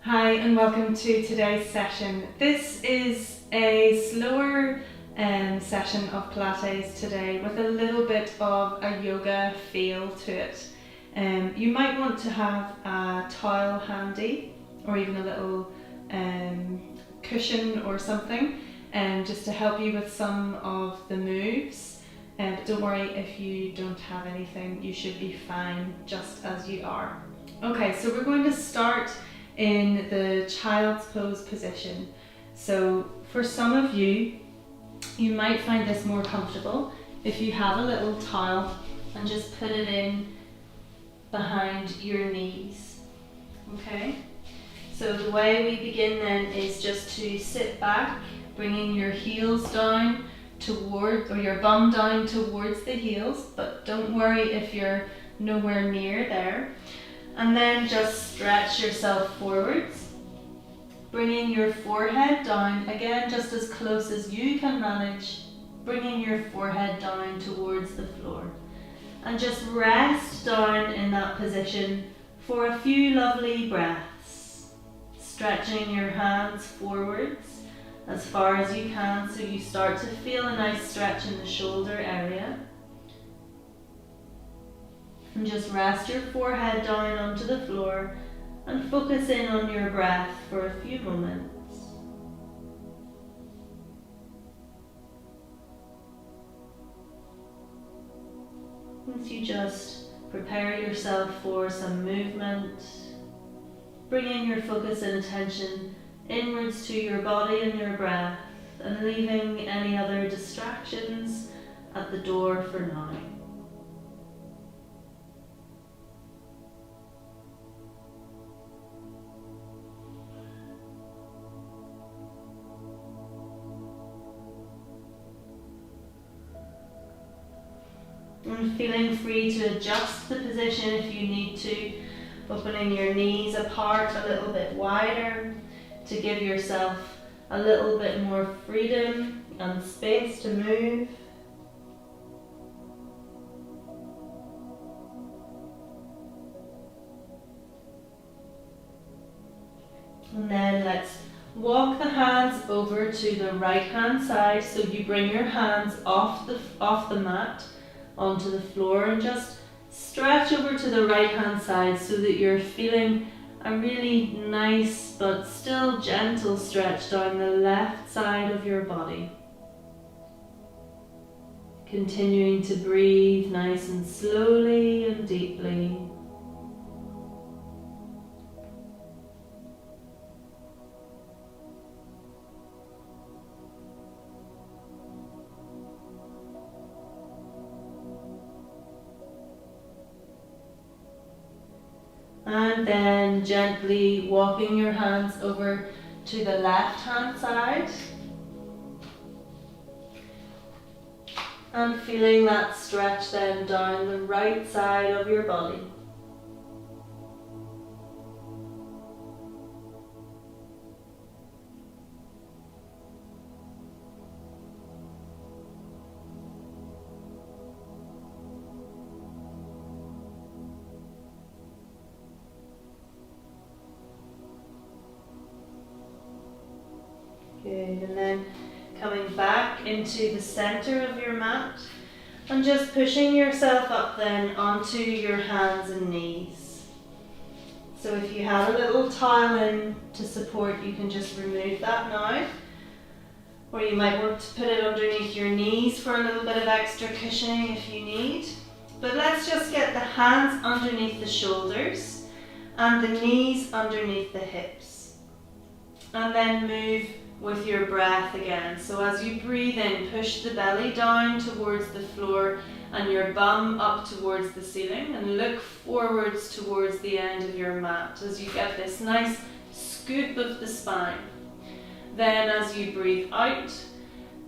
Hi and welcome to today's session. This is a slower session of Pilates today with a little bit of a yoga feel to it. You might want to have a towel handy or even a little cushion or something just to help you with some of the moves. But don't worry if you don't have anything, you should be fine just as you are. Okay, so we're going to start in the child's pose position. So for some of you, you might find this more comfortable if you have a little towel and just put it in behind your knees. Okay, so the way we begin then is just to sit back, bringing your heels down toward, or your bum down towards the heels, but don't worry if you're nowhere near there. And then just stretch yourself forwards, bringing your forehead down, again just as close as you can manage, bringing your forehead down towards the floor. And just rest down in that position for a few lovely breaths, stretching your hands forwards as far as you can so you start to feel a nice stretch in the shoulder area. And just rest your forehead down onto the floor and focus in on your breath for a few moments. Once you just prepare yourself for some movement, bringing your focus and attention inwards to your body and your breath and leaving any other distractions at the door for now. And feeling free to adjust the position if you need to, opening your knees apart a little bit wider to give yourself a little bit more freedom and space to move. And then let's walk the hands over to the right hand side, so you bring your hands off the mat onto the floor and just stretch over to the right hand side so that you're feeling a really nice but still gentle stretch down the left side of your body. Continuing to breathe nice and slowly and deeply. And then gently walking your hands over to the left hand side and feeling that stretch then down the right side of your body. Good, and then coming back into the center of your mat and just pushing yourself up then onto your hands and knees. So if you have a little towel in to support, you can just remove that now. Or you might want to put it underneath your knees for a little bit of extra cushioning if you need. But let's just get the hands underneath the shoulders and the knees underneath the hips. And then move with your breath again. So as you breathe in, push the belly down towards the floor and your bum up towards the ceiling, and look forwards towards the end of your mat as you get this nice scoop of the spine. Then as you breathe out,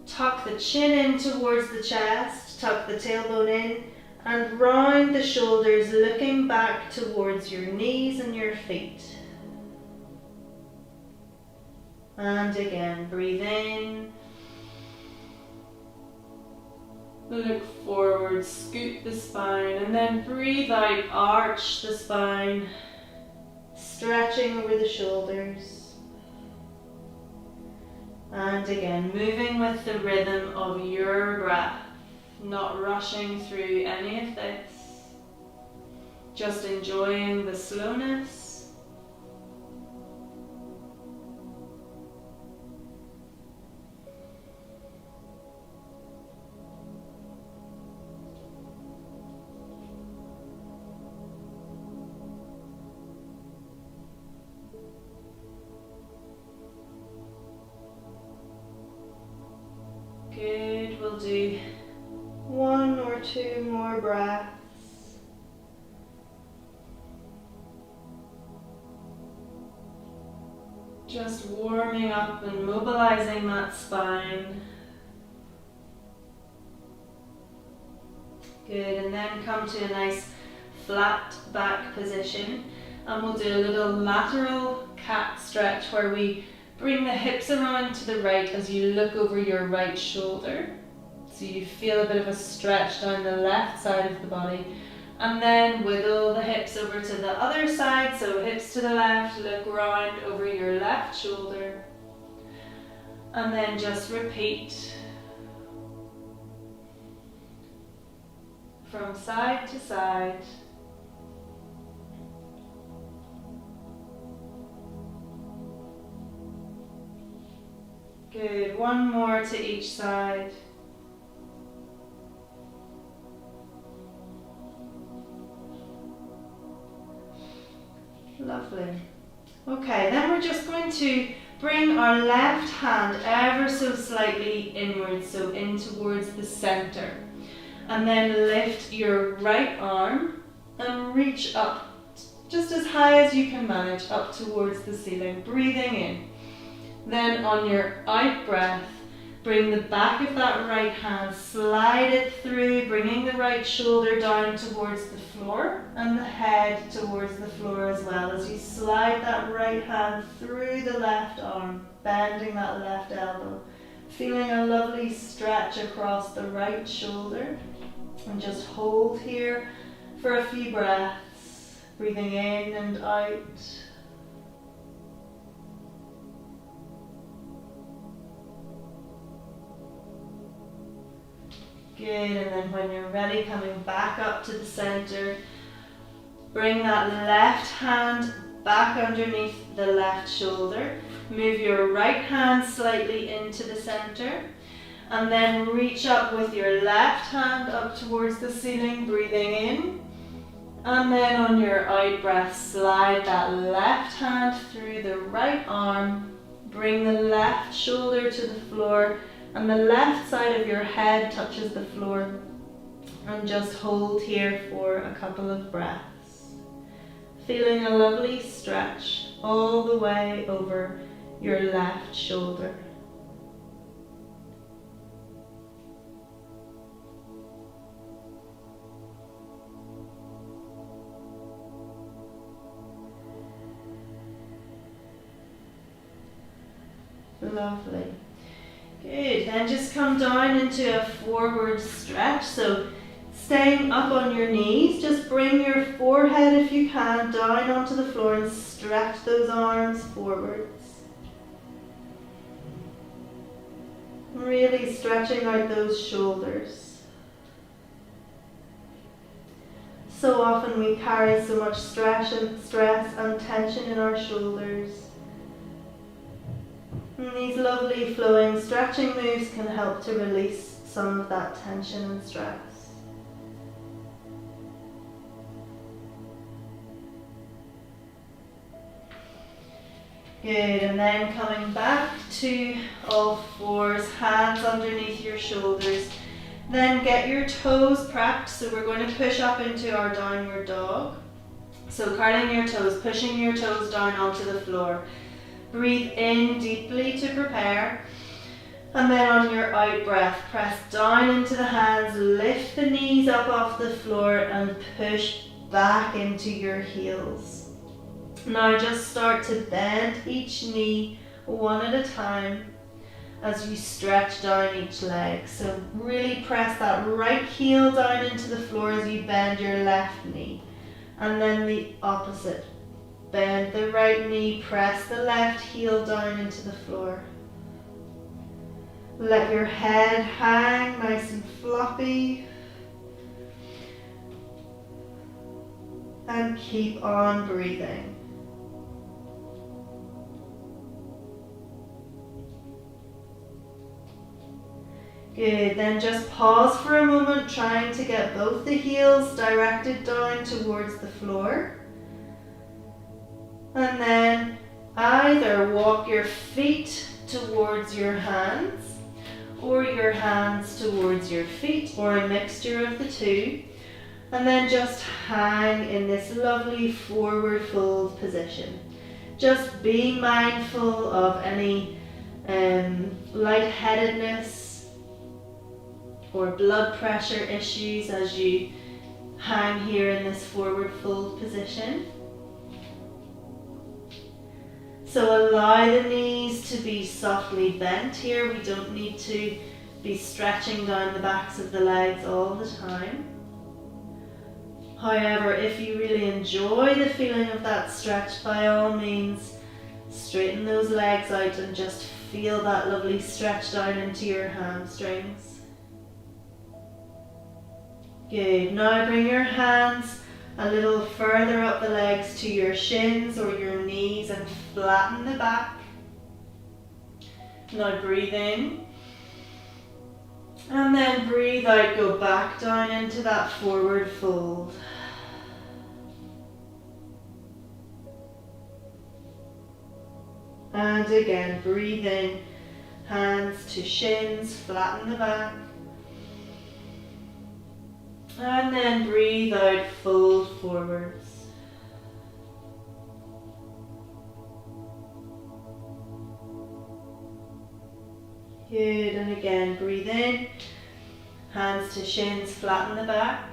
tuck the chin in towards the chest, tuck the tailbone in and round the shoulders, looking back towards your knees and your feet. And again, breathe in, look forward, scoop the spine, and then breathe out, arch the spine, stretching over the shoulders. And again, moving with the rhythm of your breath, not rushing through any of this, just enjoying the slowness. Good, we'll do 1 or 2 more breaths. Just warming up and mobilizing that spine. Good, and then come to a nice flat back position, and we'll do a little lateral cat stretch where we bring the hips around to the right as you look over your right shoulder. So you feel a bit of a stretch down the left side of the body. And then wiggle the hips over to the other side. So hips to the left, look round over your left shoulder. And then just repeat from side to side. Good, 1 more to each side. Lovely. Okay, then we're just going to bring our left hand ever so slightly inwards, so in towards the center. And then lift your right arm and reach up just as high as you can manage up towards the ceiling, breathing in. Then on your out breath, bring the back of that right hand, slide it through, bringing the right shoulder down towards the floor and the head towards the floor as well, as you slide that right hand through the left arm, bending that left elbow, feeling a lovely stretch across the right shoulder. And just hold here for a few breaths, breathing in and out. Good, and then when you're ready, coming back up to the center, bring that left hand back underneath the left shoulder. Move your right hand slightly into the center, and then reach up with your left hand up towards the ceiling, breathing in. And then on your out breath, slide that left hand through the right arm, bring the left shoulder to the floor, and the left side of your head touches the floor, and just hold here for a couple of breaths. Feeling a lovely stretch all the way over your left shoulder. Lovely. Good, then just come down into a forward stretch. So staying up on your knees, just bring your forehead if you can down onto the floor and stretch those arms forwards. Really stretching out those shoulders. So often we carry so much stress and tension in our shoulders. And these lovely flowing stretching moves can help to release some of that tension and stress. Good, and then coming back to all fours, hands underneath your shoulders. Then get your toes prepped, so we're going to push up into our downward dog. So curling your toes, pushing your toes down onto the floor. Breathe in deeply to prepare, and then on your out breath, press down into the hands, lift the knees up off the floor and push back into your heels. Now just start to bend each knee one at a time as you stretch down each leg. So really press that right heel down into the floor as you bend your left knee, and then the opposite. Bend the right knee, press the left heel down into the floor. Let your head hang nice and floppy. And keep on breathing. Good, then just pause for a moment, trying to get both the heels directed down towards the floor. And then either walk your feet towards your hands, or your hands towards your feet, or a mixture of the two. And then just hang in this lovely forward fold position. Just be mindful of any lightheadedness or blood pressure issues as you hang here in this forward fold position. So allow the knees to be softly bent here. We don't need to be stretching down the backs of the legs all the time. However, if you really enjoy the feeling of that stretch, by all means, straighten those legs out and just feel that lovely stretch down into your hamstrings. Good. Now bring your hands a little further up the legs to your shins or your knees and flatten the back. Now breathe in. And then breathe out, go back down into that forward fold. And again, breathe in, hands to shins, flatten the back. And then breathe out, fold forwards. Good, and again, breathe in, hands to shins, flatten the back.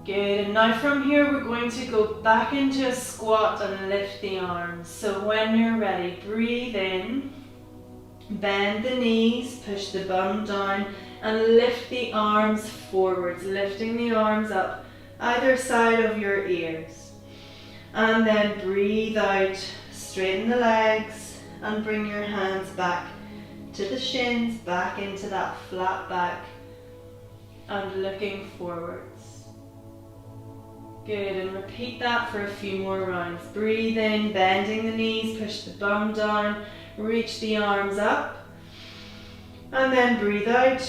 Good, and now from here we're going to go back into a squat and lift the arms. So when you're ready, breathe in, bend the knees, push the bum down, and lift the arms forwards, lifting the arms up either side of your ears. And then breathe out, straighten the legs, and bring your hands back to the shins, back into that flat back, and looking forwards. Good, and repeat that for a few more rounds. Breathe in, bending the knees, push the bum down, reach the arms up, and then breathe out.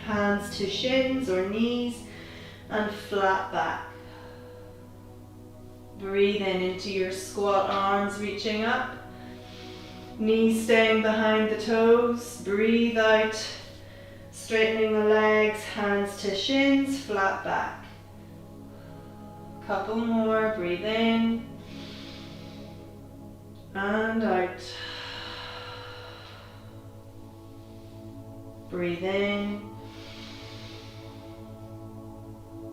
Hands to shins or knees and flat back. Breathe in into your squat, arms reaching up, knees staying behind the toes. Breathe out, straightening the legs, hands to shins, flat back. Couple more, breathe in and out. Breathe in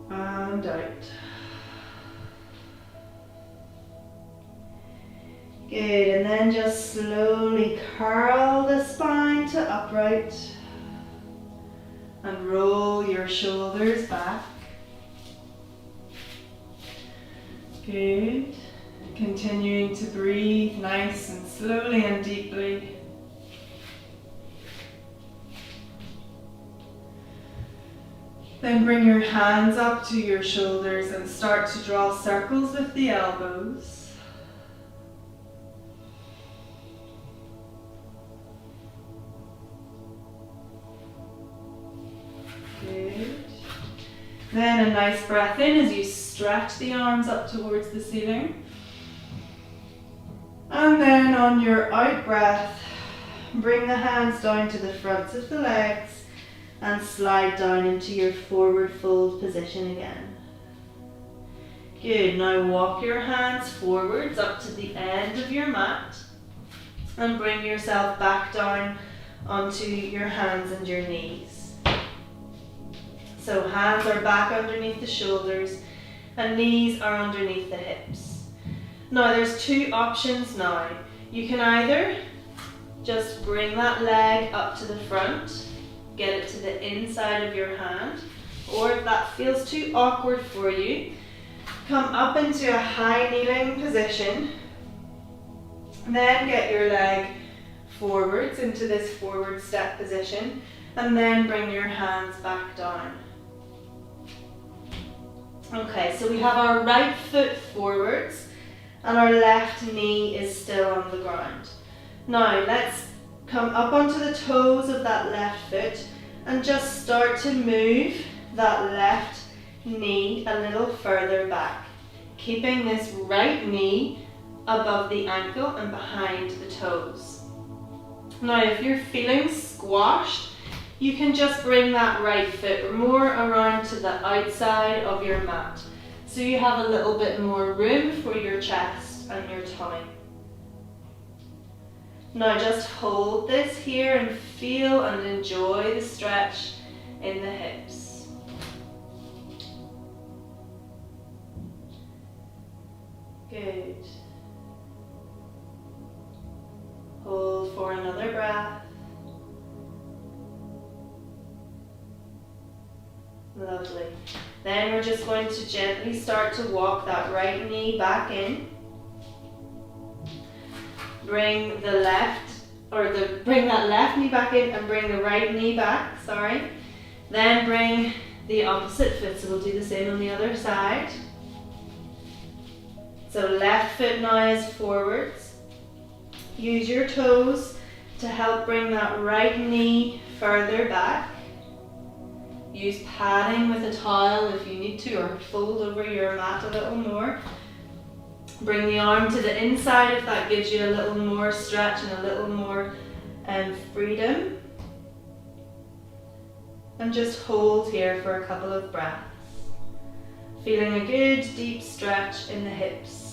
and out. Good, and then just slowly curl the spine to upright and roll your shoulders back. Good. Continuing to breathe nice and slowly and deeply. Then bring your hands up to your shoulders and start to draw circles with the elbows. Good. Then a nice breath in as you stretch the arms up towards the ceiling. And then on your out breath, bring the hands down to the fronts of the legs and slide down into your forward fold position again. Good, now walk your hands forwards up to the end of your mat and bring yourself back down onto your hands and your knees. So hands are back underneath the shoulders and knees are underneath the hips. Now there's two options now. You can either just bring that leg up to the front, get it to the inside of your hand, or if that feels too awkward for you, come up into a high kneeling position. Then get your leg forwards into this forward step position, and then bring your hands back down. Okay, so we have our right foot forwards and our left knee is still on the ground. Now let's come up onto the toes of that left foot and just start to move that left knee a little further back, keeping this right knee above the ankle and behind the toes. Now if you're feeling squashed, you can just bring that right foot more around to the outside of your mat, so you have a little bit more room for your chest and your tummy. Now just hold this here and feel and enjoy the stretch in the hips. Good. Hold for another breath. Lovely. Then we're just going to gently start to walk that right knee back in. Bring that left knee back in and bring the right knee back, sorry. Then bring the opposite foot, so we'll do the same on the other side. So left foot now is forwards. Use your toes to help bring that right knee further back. Use padding with a towel if you need to, or fold over your mat a little more. Bring the arm to the inside if that gives you a little more stretch and a little more freedom. And just hold here for a couple of breaths. Feeling a good deep stretch in the hips.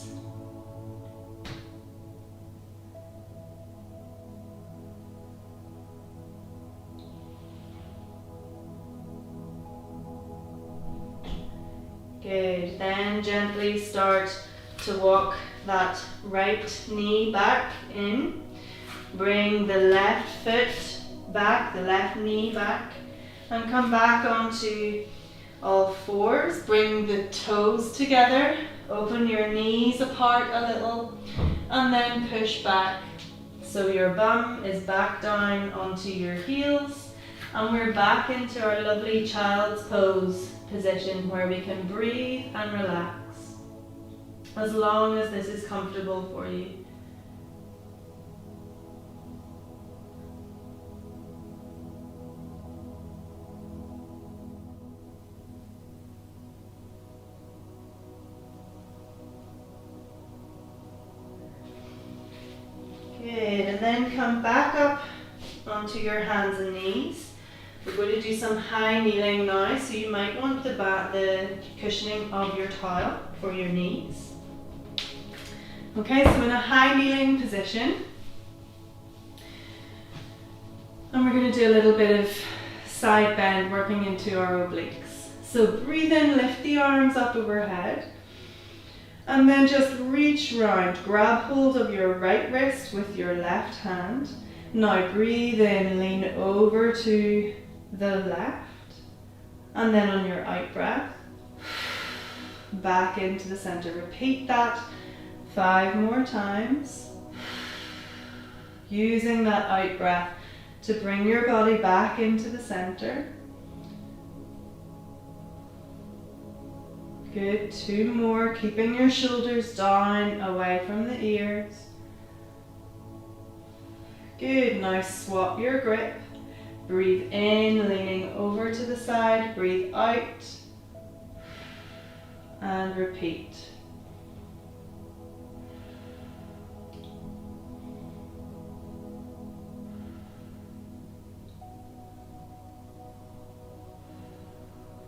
Good, then gently start to walk that right knee back in. Bring the left foot back, the left knee back, and come back onto all fours. Bring the toes together, open your knees apart a little, and then push back. So your bum is back down onto your heels, and we're back into our lovely child's pose position where we can breathe and relax, as long as this is comfortable for you. Good, and then come back up onto your hands and knees. We're going to do some high kneeling now, so you might want the cushioning of your towel for your knees. Okay, so in a high kneeling position, and we're going to do a little bit of side bend working into our obliques. So breathe in, lift the arms up overhead, and then just reach round, grab hold of your right wrist with your left hand. Now breathe in, lean over to the left, and then on your out breath, back into the center. Repeat that 5 more times, using that out breath to bring your body back into the center. Good, 2 more, keeping your shoulders down, away from the ears. Good, now swap your grip. Breathe in, leaning over to the side, breathe out, and repeat.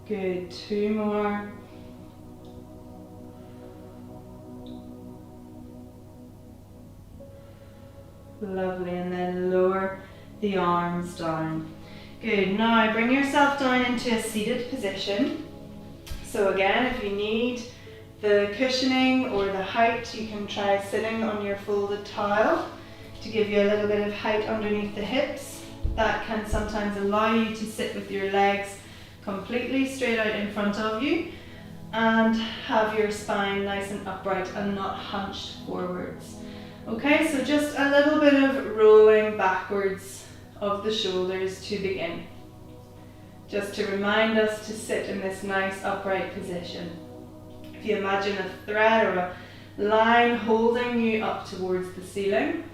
Good, 2 more. Lovely, and then lower the arms down. Good, now bring yourself down into a seated position. So again, if you need the cushioning or the height, you can try sitting on your folded towel to give you a little bit of height underneath the hips. That can sometimes allow you to sit with your legs completely straight out in front of you, and have your spine nice and upright and not hunched forwards. Okay, so just a little bit of rolling backwards of the shoulders to begin. Just to remind us to sit in this nice upright position. If you imagine a thread or a line holding you up towards the ceiling.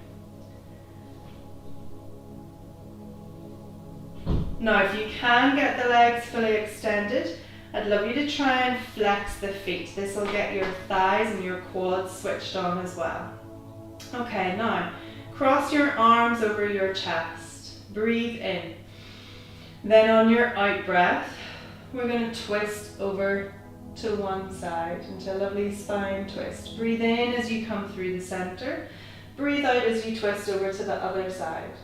Now if you can get the legs fully extended, I'd love you to try and flex the feet. This will get your thighs and your quads switched on as well. Okay, now cross your arms over your chest. Breathe in. Then on your out breath, we're going to twist over to one side into a lovely spine twist. Breathe in as you come through the center. Breathe out as you twist over to the other side.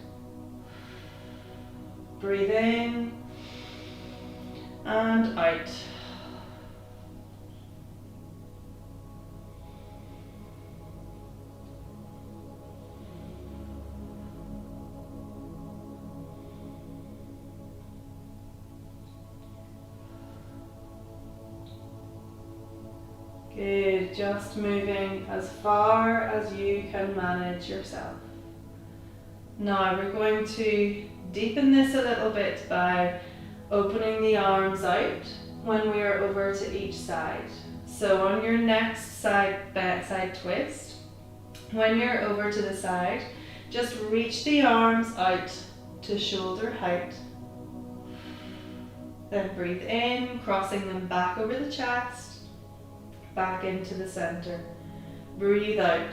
Breathe in and out. Good, just moving as far as you can manage yourself. Now we're going to deepen this a little bit by opening the arms out when we are over to each side. So on your next side twist, when you're over to the side, just reach the arms out to shoulder height. Then breathe in, crossing them back over the chest. Back into the center. Breathe out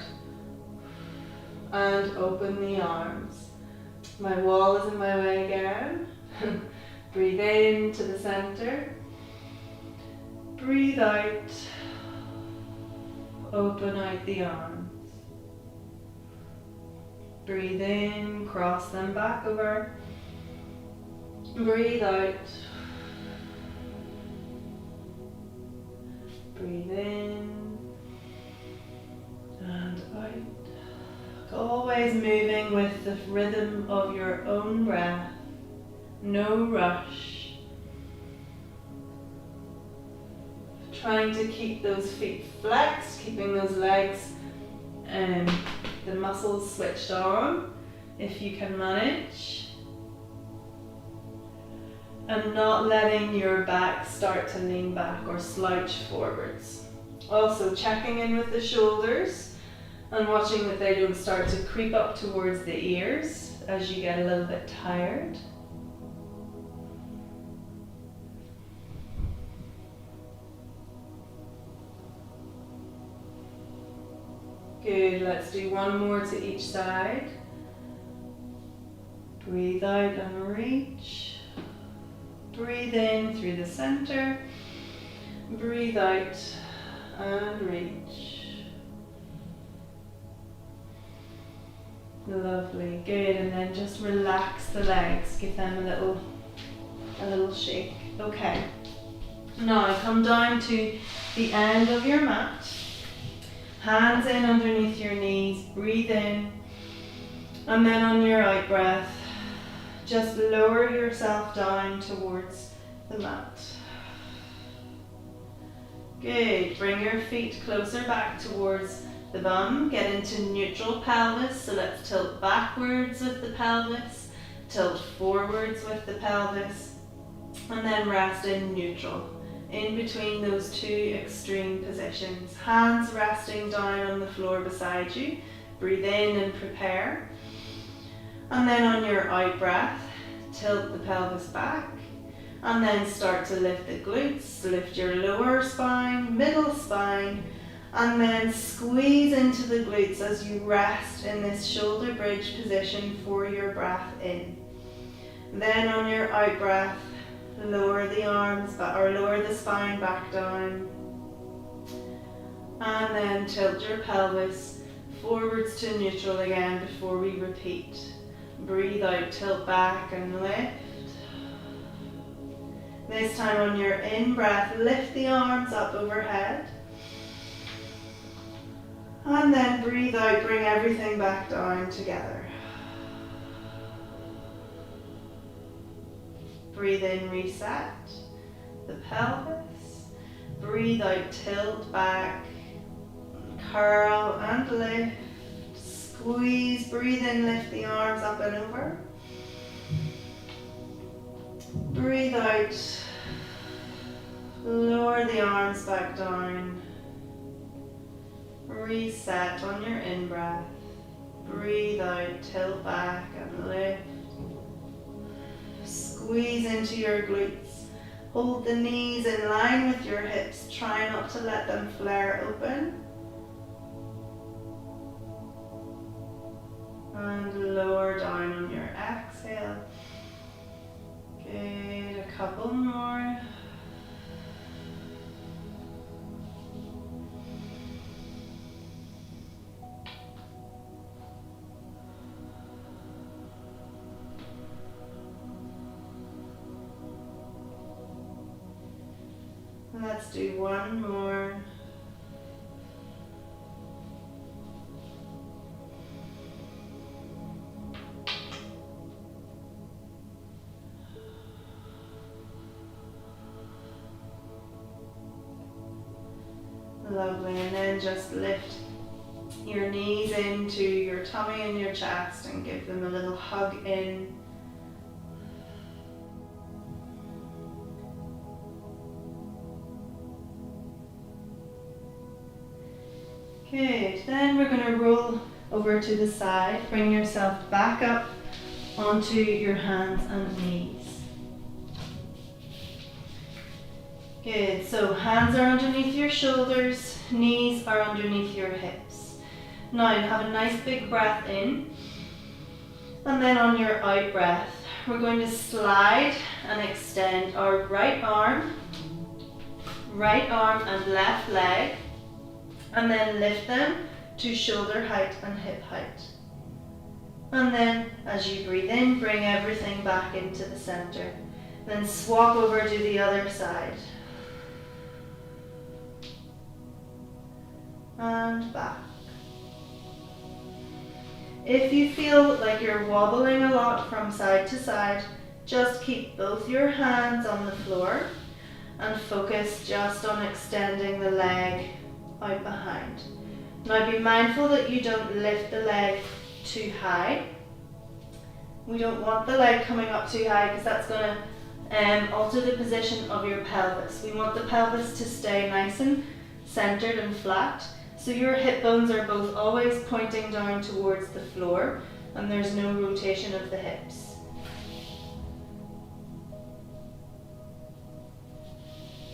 and open the arms. My wall is in my way again. Breathe in to the center. Breathe out. Open out the arms. Breathe in, cross them back over. Breathe out. Breathe in and out. Always moving with the rhythm of your own breath. No rush. Trying to keep those feet flexed, keeping those legs and the muscles switched on if you can manage. And not letting your back start to lean back or slouch forwards. Also checking in with the shoulders and watching that they don't start to creep up towards the ears as you get a little bit tired. Good, let's do one more to each side. Breathe out and reach. Breathe in through the center, breathe out and reach. Lovely, good, and then just relax the legs, give them a little shake. Okay, now come down to the end of your mat, hands in underneath your knees, breathe in, and then on your out breath, just lower yourself down towards the mat. Good, bring your feet closer back towards the bum, get into neutral pelvis, so let's tilt backwards with the pelvis, tilt forwards with the pelvis, and then rest in neutral, in between those two extreme positions. Hands resting down on the floor beside you, breathe in and prepare. And then on your out breath, tilt the pelvis back and then start to lift the glutes, lift your lower spine, middle spine, and then squeeze into the glutes as you rest in this shoulder bridge position for your breath in. Then on your out breath, lower the arms back, or lower the spine back down, and then tilt your pelvis forwards to neutral again before we repeat. Breathe out, tilt back and lift. This time on your in-breath, lift the arms up overhead. And then breathe out, bring everything back down together. Breathe in, reset the pelvis. Breathe out, tilt back, curl and lift, squeeze, breathe in, lift the arms up and over. Breathe out, lower the arms back down. Reset on your in-breath. Breathe out, tilt back and lift. Squeeze into your glutes. Hold the knees in line with your hips. Try not to let them flare open. And lower down on your exhale. Good, a couple more. Let's do one more. Lovely, and then just lift your knees into your tummy and your chest and give them a little hug in. Good, then we're going to roll over to the side, bring yourself back up onto your hands and knees. Good, so hands are underneath your shoulders, knees are underneath your hips. Now have a nice big breath in, and then on your out breath, we're going to slide and extend our right arm and left leg, and then lift them to shoulder height and hip height. And then as you breathe in, bring everything back into the center. Then swap over to the other side. And back. If you feel like you're wobbling a lot from side to side, just keep both your hands on the floor and focus just on extending the leg out behind. Now be mindful that you don't lift the leg too high. We don't want the leg coming up too high because that's going to alter the position of your pelvis. We want the pelvis to stay nice and centered and flat. So your hip bones are both always pointing down towards the floor and there's no rotation of the hips.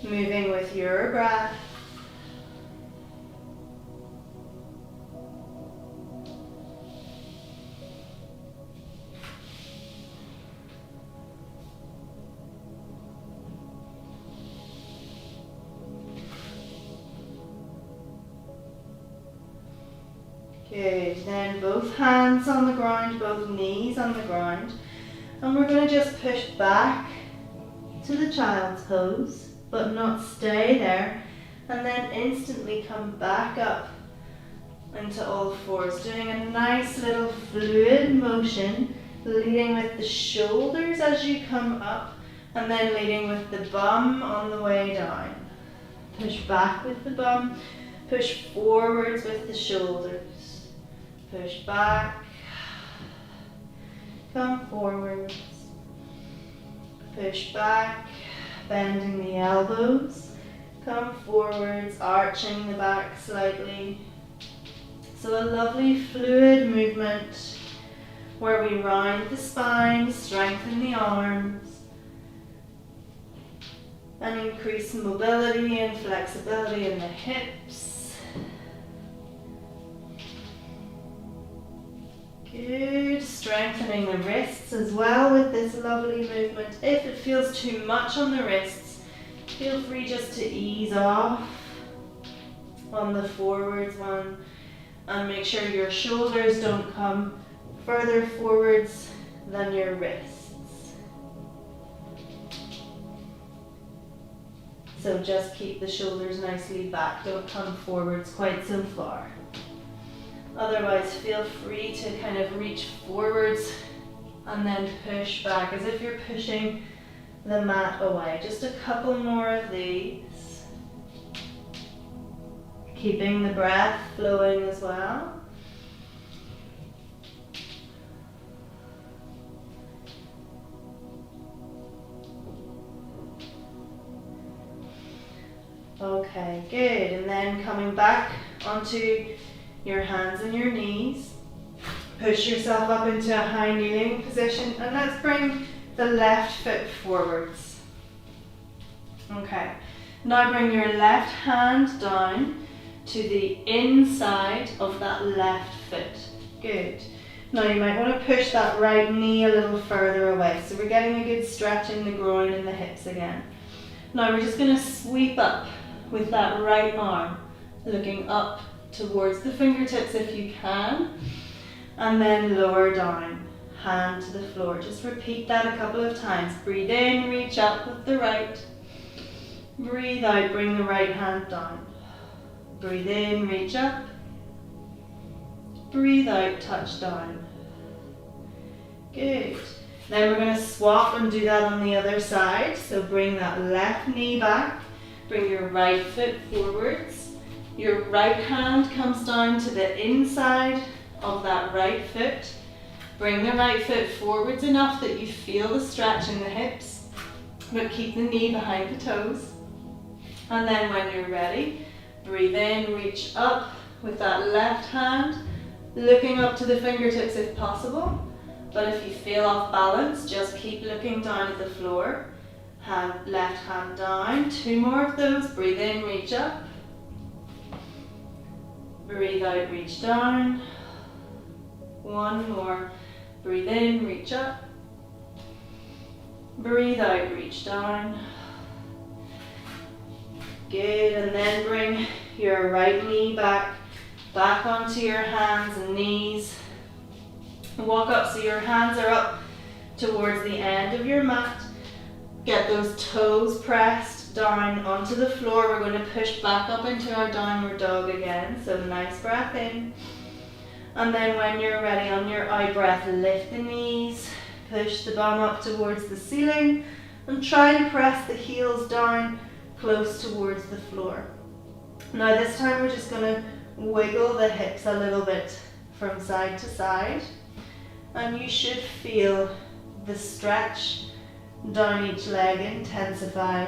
Moving with your breath. Good, then both hands on the ground, both knees on the ground, and we're going to just push back to the child's pose, but not stay there, and then instantly come back up into all fours, doing a nice little fluid motion, leading with the shoulders as you come up, and then leading with the bum on the way down. Push back with the bum, push forwards with the shoulders. Push back, come forwards, push back, bending the elbows, come forwards, arching the back slightly. So a lovely fluid movement where we round the spine, strengthen the arms, and increase mobility and flexibility in the hips. Good, strengthening the wrists as well with this lovely movement. If it feels too much on the wrists, feel free just to ease off on the forwards one and make sure your shoulders don't come further forwards than your wrists. So just keep the shoulders nicely back, don't come forwards quite so far. Otherwise, feel free to kind of reach forwards and then push back as if you're pushing the mat away. Just a couple more of these. Keeping the breath flowing as well. Okay, good. And then coming back onto your hands and your knees. Push yourself up into a high kneeling position, and let's bring the left foot forwards. Okay, now bring your left hand down to the inside of that left foot. Good. Now you might want to push that right knee a little further away, so we're getting a good stretch in the groin and the hips again. Now we're just going to sweep up with that right arm, looking up towards the fingertips if you can, and then lower down, hand to the floor. Just repeat that a couple of times. Breathe in, reach up with the right. Breathe out, bring the right hand down. Breathe in, reach up. Breathe out, touch down. Good. Then we're going to swap and do that on the other side. So bring that left knee back. Bring your right foot forwards. Your right hand comes down to the inside of that right foot. Bring the right foot forwards enough that you feel the stretch in the hips, but keep the knee behind the toes. And then when you're ready, breathe in, reach up with that left hand, looking up to the fingertips if possible. But if you feel off balance, just keep looking down at the floor. Left hand down. 2 more of those. Breathe in, reach up. Breathe out, reach down. 1 more. Breathe in, reach up. Breathe out, reach down. Good, and then bring your right knee back onto your hands and knees. Walk up so your hands are up towards the end of your mat. Get those toes pressed down onto the floor. We're going to push back up into our downward dog again. So nice breath in. And then when you're ready, on your out breath, lift the knees, push the bum up towards the ceiling, and try to press the heels down close towards the floor. Now this time we're just going to wiggle the hips a little bit from side to side, and you should feel the stretch down each leg intensify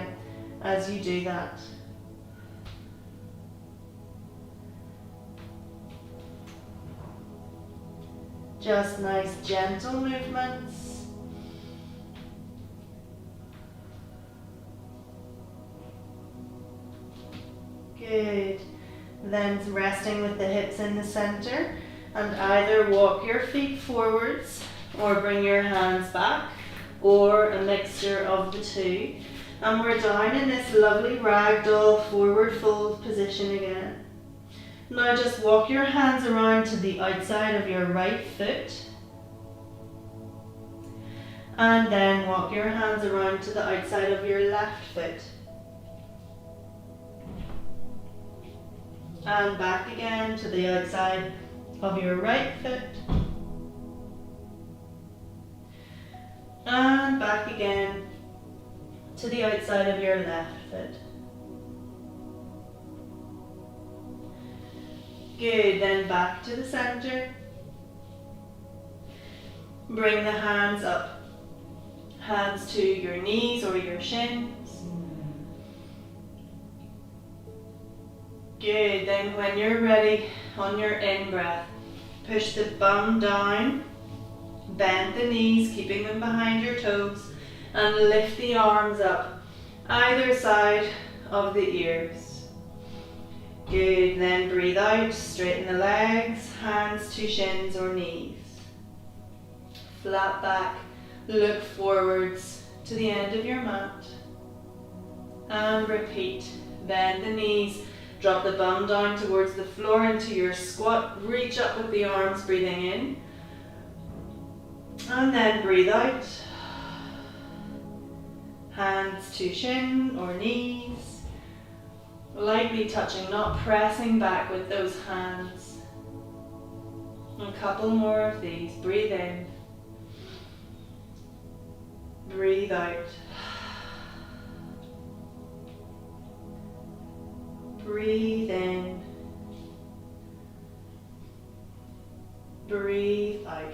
as you do that. Just nice gentle movements. Good. Then resting with the hips in the center, and either walk your feet forwards or bring your hands back, or a mixture of the two. And we're down in this lovely ragdoll forward fold position again. Now just walk your hands around to the outside of your right foot, and then walk your hands around to the outside of your left foot, and back again to the outside of your right foot, and back again to the outside of your left foot. Good, then back to the center. Bring the hands up, hands to your knees or your shins. Good, then when you're ready, on your in-breath, push the bum down, bend the knees, keeping them behind your toes, and lift the arms up, either side of the ears. Good, then breathe out, straighten the legs, hands to shins or knees. Flat back, look forwards to the end of your mat. And repeat, bend the knees, drop the bum down towards the floor into your squat, reach up with the arms, breathing in. And then breathe out. Hands to shin or knees. Lightly touching, not pressing back with those hands. A couple more of these. Breathe in. Breathe out. Breathe in. Breathe out.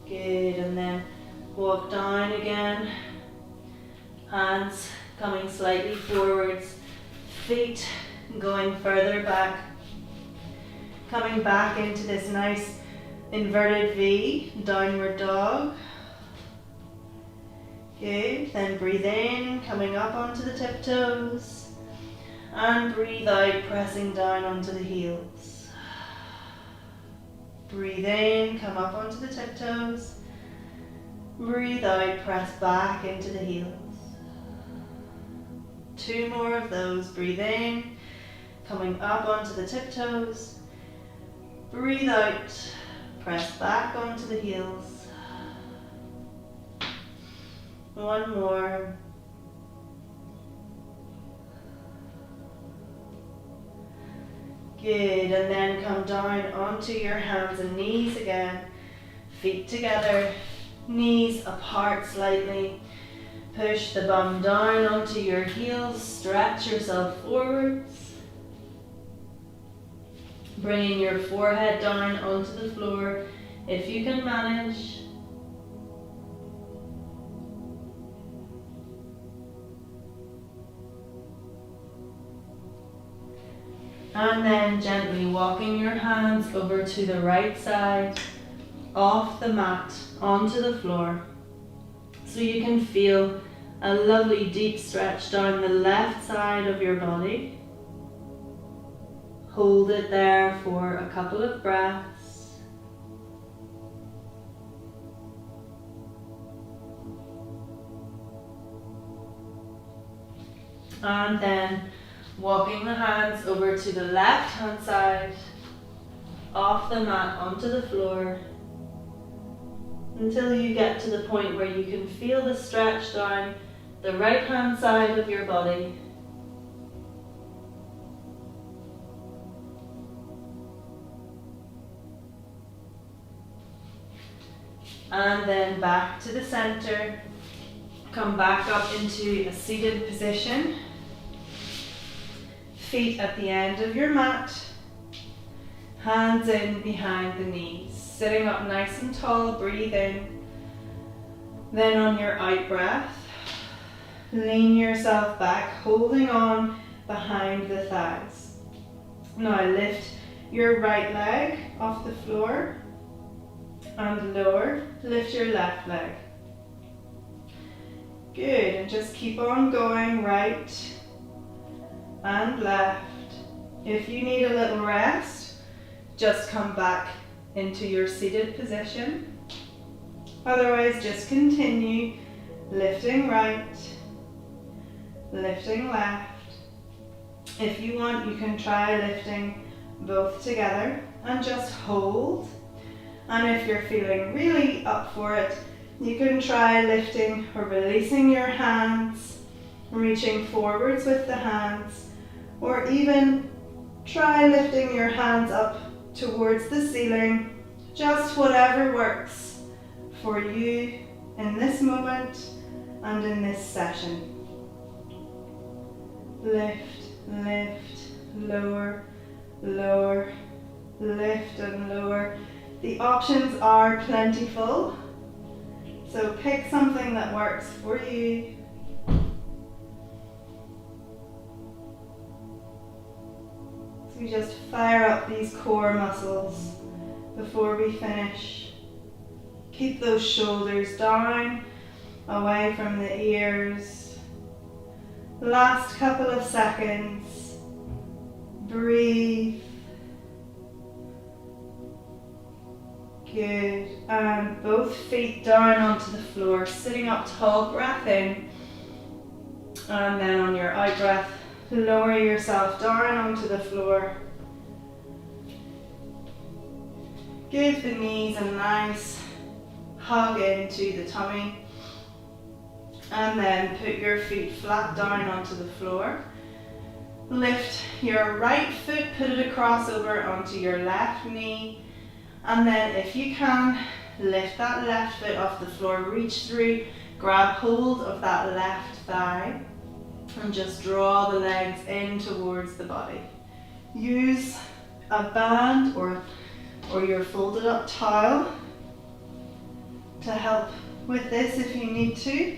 Good, and then walk down again. Hands coming slightly forwards, feet going further back. Coming back into this nice inverted V, downward dog. Good, then breathe in, coming up onto the tiptoes. And breathe out, pressing down onto the heels. Breathe in, come up onto the tiptoes. Breathe out, press back into the heels. 2 more of those. Breathe in, coming up onto the tiptoes. Breathe out, press back onto the heels. 1 more. Good, and then come down onto your hands and knees again. Feet together, knees apart slightly. Push the bum down onto your heels, stretch yourself forwards. Bringing your forehead down onto the floor if you can manage. And then gently walking your hands over to the right side, off the mat, onto the floor. So you can feel a lovely deep stretch down the left side of your body. Hold it there for a couple of breaths. And then walking the hands over to the left hand side, off the mat onto the floor, until you get to the point where you can feel the stretch down the right hand side of your body. And then back to the center. Come back up into a seated position. Feet at the end of your mat. Hands in behind the knees. Sitting up nice and tall, breathe in. Then on your out breath, lean yourself back, holding on behind the thighs. Now lift your right leg off the floor and lower, lift your left leg. Good, and just keep on going right and left. If you need a little rest, just come back into your seated position. Otherwise, just continue lifting right, lifting left. If you want, you can try lifting both together and just hold. And if you're feeling really up for it, you can try lifting or releasing your hands, reaching forwards with the hands, or even try lifting your hands up towards the ceiling, just whatever works for you in this moment and in this session. Lift, lift, lower, lower, lift and lower. The options are plentiful, so pick something that works for you. So we just fire up these core muscles before we finish. Keep those shoulders down, away from the ears. Last couple of seconds. Breathe. Good. And both feet down onto the floor, sitting up tall, breath in. And then on your out breath, lower yourself down onto the floor. Give the knees a nice hug into the tummy. And then put your feet flat down onto the floor. Lift your right foot, put it across over onto your left knee. And then if you can, lift that left foot off the floor, reach through, grab hold of that left thigh, and just draw the legs in towards the body. Use a band or your folded up towel to help with this if you need to.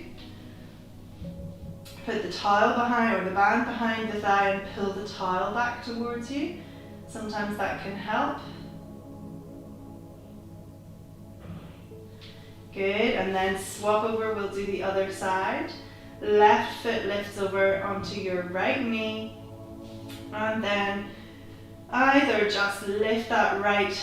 Put the towel behind or the band behind the thigh and pull the towel back towards you. Sometimes that can help. Good, and then swap over, we'll do the other side. Left foot lifts over onto your right knee, and then either just lift that right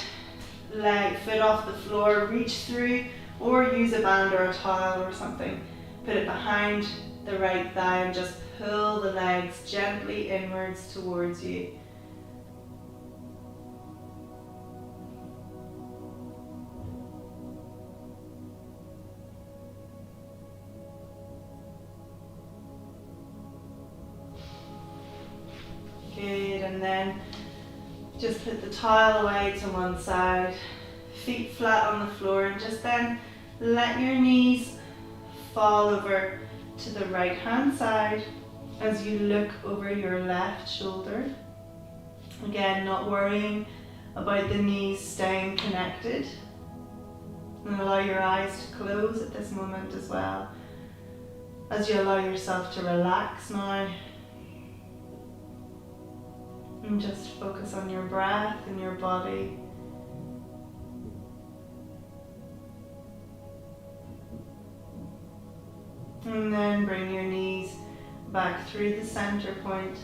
leg, foot off the floor, reach through, or use a band or a towel or something. Put it behind the right thigh and just pull the legs gently inwards towards you. Good, and then just put the towel away to one side, feet flat on the floor, and just then let your knees fall over to the right hand side as you look over your left shoulder. Again, not worrying about the knees staying connected. And allow your eyes to close at this moment as well, as you allow yourself to relax now. And just focus on your breath and your body. And then bring your knees back through the center point.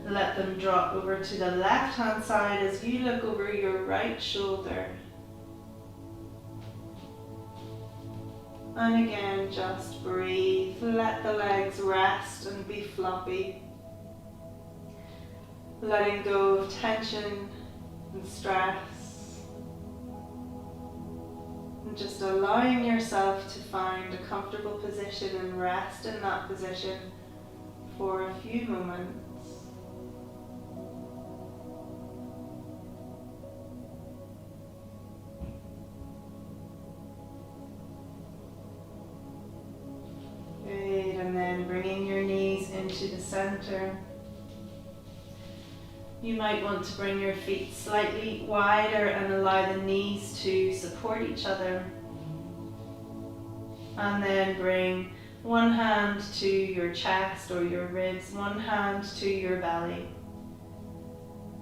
Let them drop over to the left hand side as you look over your right shoulder. And again, just breathe. Let the legs rest and be floppy. Letting go of tension and stress. And just allowing yourself to find a comfortable position and rest in that position for a few moments. Good, and then bringing your knees into the center. You might want to bring your feet slightly wider and allow the knees to support each other. And then bring one hand to your chest or your ribs, one hand to your belly.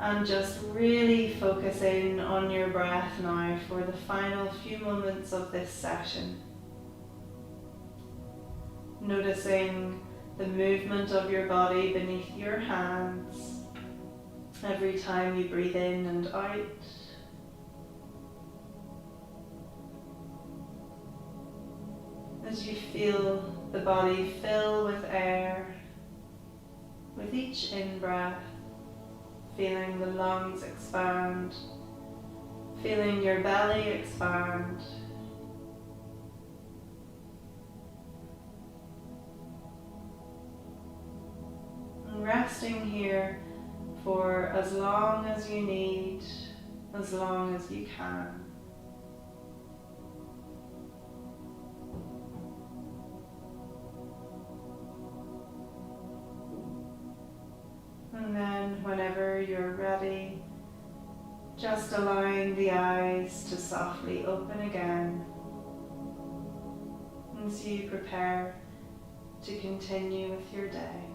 And just really focus in on your breath now for the final few moments of this session. Noticing the movement of your body beneath your hands every time you breathe in and out. As you feel the body fill with air with each in-breath, feeling the lungs expand, feeling your belly expand. And resting here for as long as you need, as long as you can. And then whenever you're ready, just allowing the eyes to softly open again as you prepare to continue with your day.